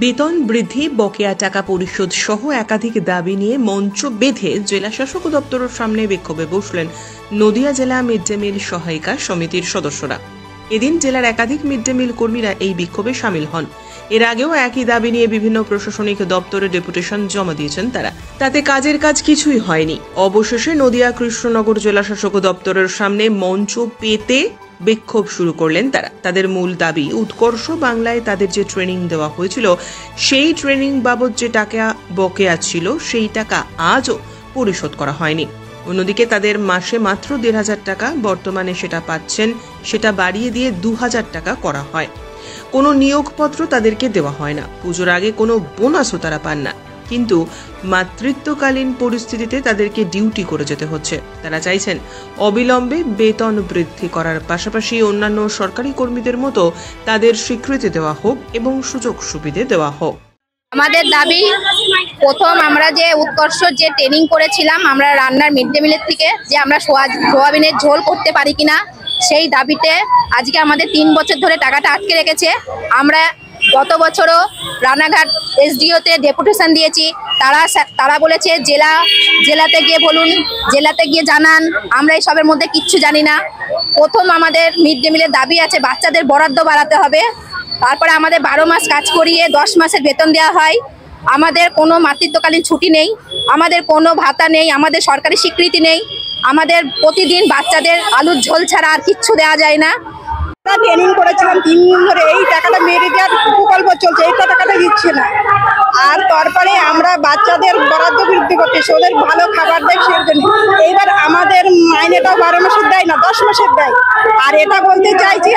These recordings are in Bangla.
বেতন বৃদ্ধি, বকেয়া টাকা পরিশোধ সহ একাধিক দাবি নিয়ে মঞ্চ বেঁধে জেলা শাসক দপ্তরের সামনে বিক্ষোভে বসলেন নদিয়া জেলা মিড ডে মিল সহায়িকা সমিতির সদস্যরা। এদিন জেলার একাধিক মিড ডে মিল কর্মীরা এই বিক্ষোভে সামিল হন। এর আগেও একই দাবি নিয়ে বিভিন্ন প্রশাসনিক দপ্তরে ডেপুটেশন জমা দিয়েছেন তারা, তাতে কাজের কাজ কিছুই হয়নি। অবশেষে নদিয়া কৃষ্ণনগর জেলা শাসক দপ্তরের সামনে মঞ্চ পেতে বিক্ষোভ শুরু করলেন তারা। তাদের মূল দাবি, উৎকর্ষ বাংলায় তাদের যে ট্রেনিং দেওয়া হয়েছিল সেই ট্রেনিং বাবদ যে টাকা বকেয়া ছিল সেই টাকা আজও পরিশোধ করা হয়নি। অন্যদিকে তাদের মাসে মাত্র ১,৫০০ টাকা, বর্তমানে সেটা পাচ্ছেন, সেটা বাড়িয়ে দিয়ে ২,০০০ টাকা করা হয়। কোনো নিয়োগপত্র তাদেরকে দেওয়া হয় না, পুজোর আগে কোনো বোনাসও তারা পান না। কিন্তু মাতৃত্বকালীন পরিস্থিতিতে তাদেরকে ডিউটি করে যেতে হচ্ছে। তারা চাইছেন অবিলম্বে বেতন বৃদ্ধি করার পাশাপাশি অন্যান্য সরকারি কর্মীদের মতো তাদের স্বীকৃতি দেওয়া হোক এবং সুযোগ সুবিধে দেওয়া হোক। আমাদের দাবি, প্রথম আমরা যে উৎকর্ষ যে ট্রেনিং করেছিলাম আমরা রান্নার মিড ডে মিলের থেকে, যে আমরা সোয়াবিনের ঝোল করতে পারি কিনা, সেই দাবিতে আজকে আমাদের ৩ বছর ধরে টাকাটা আটকে রেখেছে। আমরা গত বছরও রানাঘাট এসডিওতে ডেপুটেশন দিয়েছি, তারা বলেছে জেলাতে গিয়ে বলুন, জেলাতে গিয়ে জানান, আমরা এইসবের মধ্যে কিচ্ছু জানি না। প্রথম আমাদের মিড ডে মিলের দাবি আছে বাচ্চাদের বরাদ্দ বাড়াতে হবে, তারপরে আমাদের ১২ মাস কাজ করিয়ে ১০ মাসের বেতন দেওয়া হয়। আমাদের কোনো মাতৃত্বকালীন ছুটি নেই, আমাদের কোনো ভাতা নেই, আমাদের সরকারি স্বীকৃতি নেই, আমাদের প্রতিদিন বাচ্চাদের আলুর ঝোল ছাড়া আর কিচ্ছু দেওয়া যায় না। ট্রেনিং করেছিলাম ৩ দিন ধরে, এই টাকাটা মেরে দেওয়ার প্রকল্প চলছে, এই টাকাটা দিচ্ছে না। আর তারপরে আমরা বাচ্চাদের বরাদ্দ বৃদ্ধি করতেছি, ওদের ভালো খাবার দেয় সেই জন্য। এইবার আমাদের মাইনেটাও ১২ মাসের দেয় না, ১০ মাসের দেয়। আর এটা বলতে চাইছি,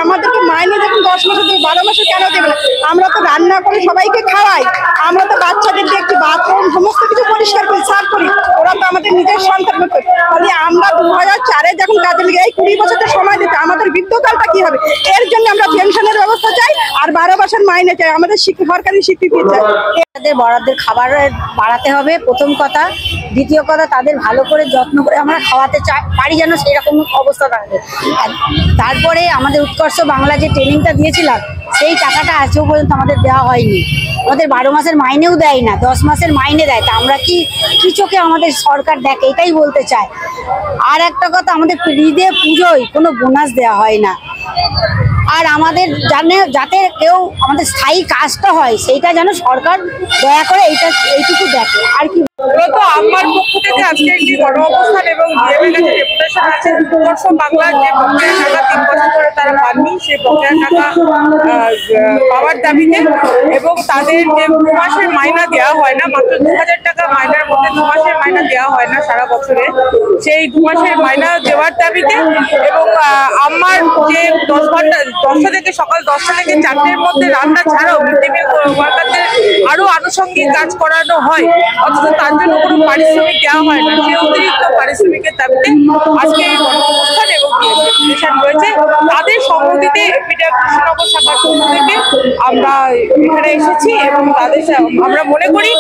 আমাদেরকে মাইনে যখন ১০ মাসের দেয়, ১২ মাসে কেন দেবে না? আমরা তো রান্না করে সবাইকে খাওয়াই, আমরা তো বাচ্চাদের দেখছি, বাথরুম সমস্ত কিছু পরিষ্কার করি, সাফ করি, ওরা তো আমাদের নিজের সন্তান মতো। তাহলে আমরা ২০০৪-এ যখন কাজে লেগে এই ২০ বছরের সময় দিতে, আমাদের বৃদ্ধকালটা কি হবে? এর জন্য আমরা পেনশনের ব্যবস্থা চাই আর ১২ মাসের মাইনে চাই, আমাদের সরকারি স্বীকৃতি চাই। তাদের বরাদ্দের খাবার বাড়াতে হবে প্রথম কথা। দ্বিতীয় কথা, তাদের ভালো করে যত্ন করে আমরা খাওয়াতে পারি যেন সেই রকম অবস্থা থাকে। তারপরে আমাদের উৎকর্ষ বাংলা যে ট্রেনিংটা দিয়েছিলাম সেই টাকাটা আজও পর্যন্ত আমাদের দেওয়া হয়নি। আমাদের ১২ মাসের মাইনেও দেয় না, ১০ মাসের মাইনে দেয়। তা আমরা কি চোখে আমাদের সরকার দেখে, এটাই বলতে চাই। আর একটা কথা, আমাদের ঈদে পুজোয় কোনো বোনাস দেওয়া হয় না। আর আমাদের যাতে কেউ আমাদের স্থায়ী কাজটা হয় সেইটা যেন সরকার দয়া করে এইটুকু দেখে। আর কি তো আমার পক্ষ থেকে আজকে একটি গণ অবস্থান এবং ডেপুটেশন আছে। উৎকর্ষ বাংলার যে বকেয়া টাকা ৩ বছর ধরে তারা পাননি, সেই বকেয়া টাকা পাওয়ার দাবিতে এবং তাদের যে ২ মাসের মাইনা দেওয়া হয় না, মাত্র ২,০০০ টাকা মাইনার মধ্যে ২ মাসের মাইনা দেওয়া হয় না সারা বছরে, সেই ২ মাসের মাইনা দেওয়ার দাবিতে এবং আমার যে 10টা থেকে সকাল 10টা থেকে 4টের মধ্যে রান্না ছাড়াও মিড ডে মিল ওয়ার্কারদের আরো আনুষঙ্গিক কাজ করানো হয়, অথচ তার জন্য কোনো পারিশ্রমিক দেওয়া হয় না। সেই অতিরিক্ত পারিশ্রমিকের দাবিতে আজকে এই গণঅবস্থান এবং ডেপুটেশন রয়েছে। তাদের সম্মতিতে কৃষ্ণনগর শাখার পক্ষ থেকে আমরা এখানে এসেছি এবং আমরা মনে করি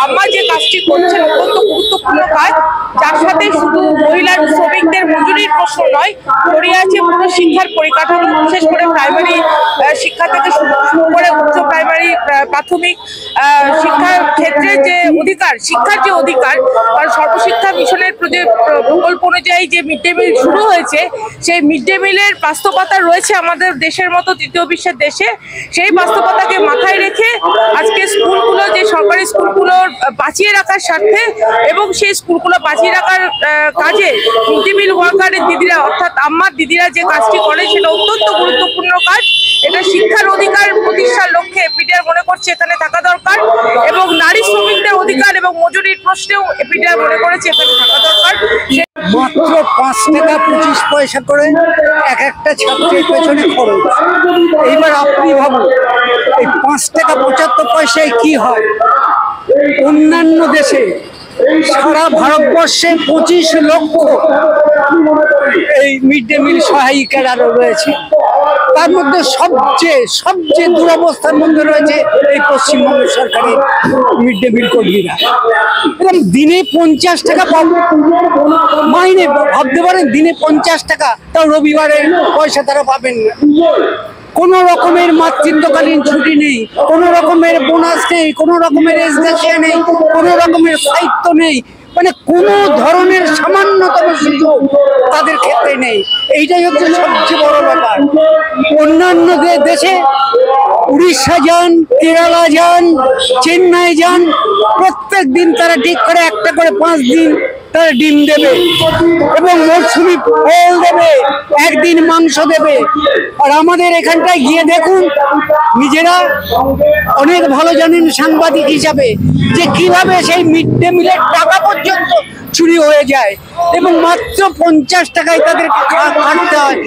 আমরা যে কাজটি করছেন অত্যন্ত গুরুত্বপূর্ণ কাজ, যার সাথে শুধু মহিলা শ্রমিকদের মজুরির প্রশ্ন নয়, জড়িয়ে আছে পুরো শিক্ষার পরিকাঠামো, বিশেষ করে প্রাইমারি শিক্ষা থেকে শুরু করে উচ্চ প্রাইমারি প্রাথমিক শিক্ষার ক্ষেত্রে যে অধিকার, শিক্ষার যে অধিকার, কারণ সর্বশিক্ষা মিশনের প্রকল্প অনুযায়ী যে মিড ডে মিল শুরু হয়েছে, সেই মিড ডে মিলের বাস্তবতা রয়েছে আমাদের দেশের মতো তৃতীয় বিশ্বের দেশে। সেই বাস্তবতাকে মাথায় রেখে আজকে স্কুলগুলো, যে সরকারি স্কুলগুলো বাঁচিয়ে রাখার স্বার্থে এবং সেই স্কুলগুলো বাঁচিয়ে রাখার কাজে মিড ডে মিল ওয়ার্কারের দিদিরা, অর্থাৎ আম্মার দিদিরা যে কাজটি করে সেটা অত্যন্ত গুরুত্বপূর্ণ কাজ। এটা শিক্ষার অধিকার প্রতিষ্ঠার লক্ষ্যে এপিডিআর মনে করছে এখানে থাকা দরকার এবং নারী শ্রমিকদের অধিকার এবং মজুরির প্রশ্নেও এপিডিআর মনে করেছে এখানে থাকা দরকার। মাত্র ৫ টাকা ২৫ পয়সা করে এক একটা ছাত্রের পেছনে খরচ। এইবার আপনি ভাবুন, এই ৫ টাকা ৭৫ পয়সায় কি হয়? অন্যান্য দেশে সারা ভারতবর্ষে ২৫ লক্ষ এই মিড ডে মিল সহায়িকারা রয়েছে। তার মধ্যে সবচেয়ে দুরবস্থার মধ্যে রয়েছে এই পশ্চিমবঙ্গ সরকারের মিড ডে মিল কর্মীরা। এবং দিনে ৫০ টাকা মাইনে, ভাবতে পারেন দিনে ৫০ টাকা, তাও রবিবারে পয়সা তারা পাবেন না। কোনো রকমের মাতৃত্বকালীন ছুটি নেই, কোনো রকমের বোনাস নেই, কোনো রকমের এসডাসিয়া নেই, কোনো রকমের সাহিত্য নেই, মানে কোনো ধরনের সামান্যতম সুযোগ তাদের ক্ষেত্রে নেই। এইটাই হচ্ছে সবচেয়ে বড় ব্যাপার। অন্যান্য দেশে উড়িষ্যা যান, কেরালা যান, চেন্নাই যান, প্রত্যেক দিন তারা ঠিক করে একটা করে 5 দিন তারা ডিম দেবে এবং মরসুমি ফল দেবে, একদিন মাংস দেবে। আর আমাদের এখানটায় গিয়ে দেখুন, নিজেরা অনেক ভালো জানেন সাংবাদিক হিসাবে, যে কিভাবে সেই মিড ডে মিলের টাকা পর্যন্ত চুরি হয়ে যায় এবং মাত্র 50 টাকায় তাদেরকে খাটতে হয়।